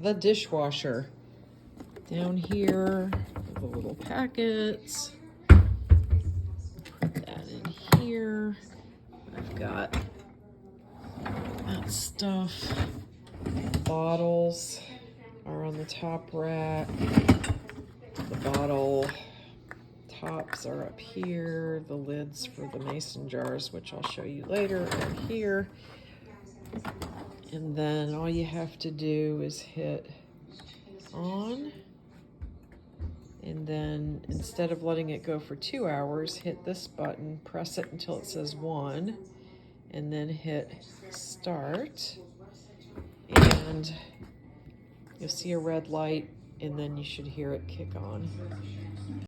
the dishwasher. Down here, the little packets. Put that in here. I've got that stuff. Bottles are on the top rack. The bottle tops are up here. The lids for the mason jars, which I'll show you later, are here. And then all you have to do is hit on. And then instead of letting it go for 2 hours, hit this button, press it until it says 1, and then hit start. And you'll see a red light, and then you should hear it kick on.